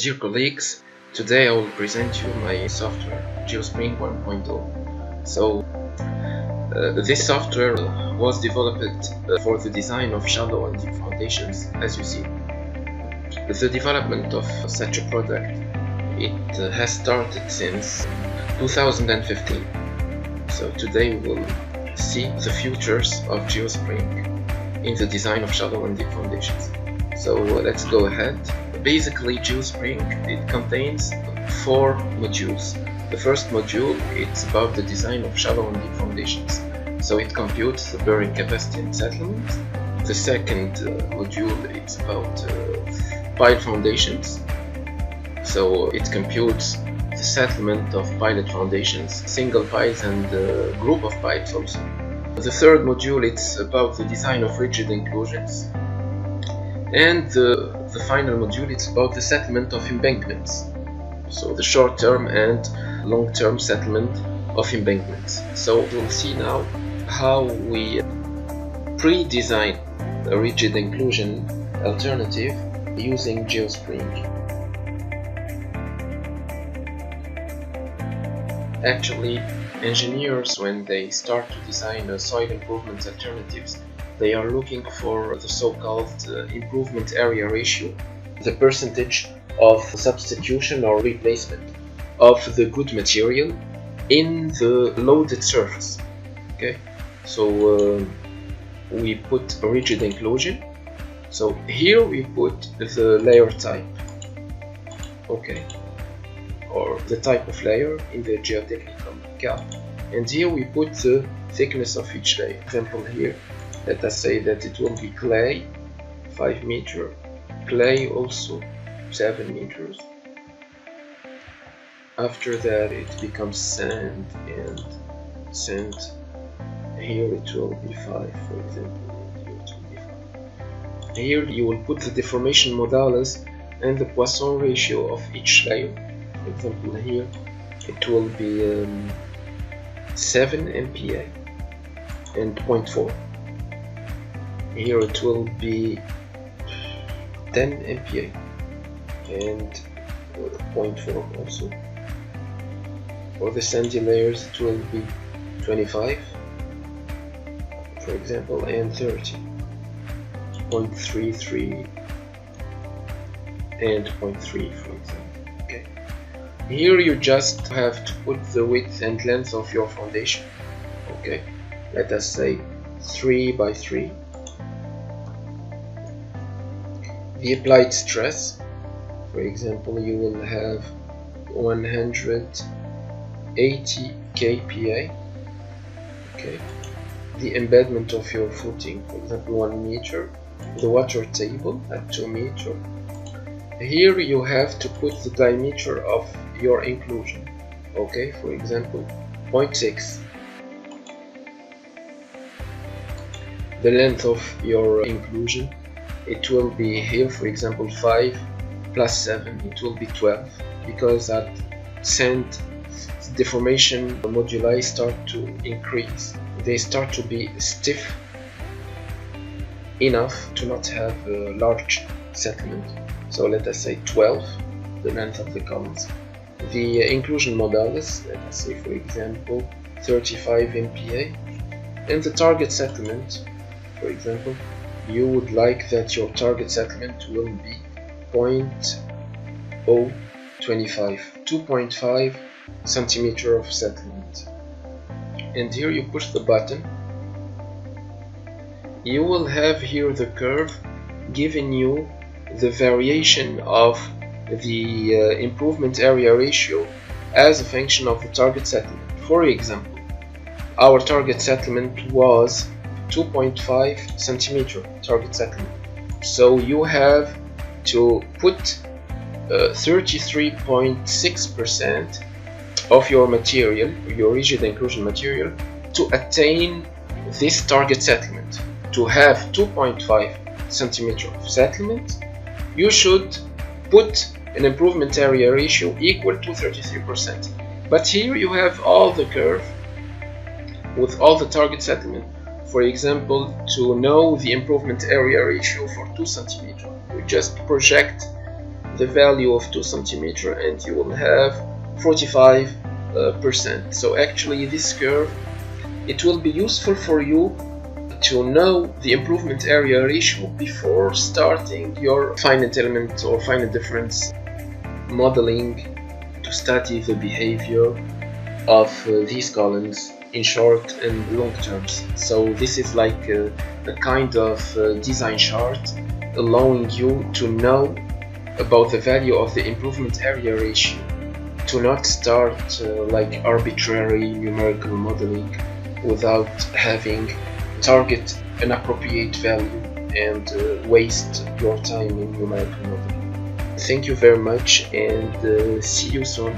Dear colleagues, today I will present you my software, GeoSpring 1.0. This software was developed for the design of shallow and deep foundations, as you see. The development of such a product, it has started since 2015. So today we will see the futures of GeoSpring in the design of shallow and deep foundations. So let's go ahead. Basically, GeoSpring, it contains 4 modules. The first module, it's about the design of shallow and deep foundations. So it computes the bearing capacity and settlement. The second module, it's about pile foundations. So it computes the settlement of pilot foundations, single piles and group of piles also. The third module, it's about the design of rigid inclusions. And the final module, it's about the settlement of embankments. So the short-term and long-term settlement of embankments. So we'll see now how we pre-design a rigid inclusion alternative using GeoSpring. Actually, engineers, when they start to design soil improvement alternatives, they are looking for the so-called improvement area ratio, the percentage of substitution or replacement of the good material in the loaded surface. Okay, so we put a rigid inclusion. So here we put the layer type, okay, or the type of layer in the geotechnical cap, and here we put the thickness of each layer. Example here, let us say that it will be clay 5 meters, clay also 7 meters. After that it becomes sand, and sand here it will be 5, for example. Here it will be 5. Here you will put the deformation modulus and the Poisson ratio of each layer. For example, here it will be 7 MPa and 0.4. Here it will be 10 MPa and 0.4 also. For the sandy layers it will be 25, for example, and 30, 0.33 and 0.3, for example. Okay. Here you just have to put the width and length of your foundation. Okay. Let us say 3 by 3. The applied stress, for example, you will have 180 kPa. Okay. The embedment of your footing, for example, 1 meter. The water table at 2 meters. Here you have to put the diameter of your inclusion. Okay, for example, 0.6. The length of your inclusion, it will be here, for example, 5 plus 7, it will be 12, because at sand deformation moduli start to increase. They start to be stiff enough to not have a large settlement. So let us say 12, the length of the columns. The inclusion modulus, let us say, for example, 35 MPa, and the target settlement, for example, you would like that your target settlement will be 0.025, 2.5 centimeter of settlement. And here you push the button. You will have here the curve giving you the variation of the improvement area ratio as a function of the target settlement. For example, our target settlement was 2.5 centimeter target settlement. So you have to put 33.6% of your material, your rigid inclusion material, to attain this target settlement. To have 2.5 centimeter of settlement, you should put an improvement area ratio equal to 33%. But here you have all the curve with all the target settlement. For example, to know the improvement area ratio for 2 centimeters, you just project the value of 2 centimeter and you will have 45%. So actually this curve, it will be useful for you to know the improvement area ratio before starting your finite element or finite difference modeling to study the behavior of these columns in short and long terms. So this is like a kind of design chart allowing you to know about the value of the improvement area ratio, to not start like arbitrary numerical modeling without having target an appropriate value and waste your time in numerical modeling. Thank you very much and see you soon.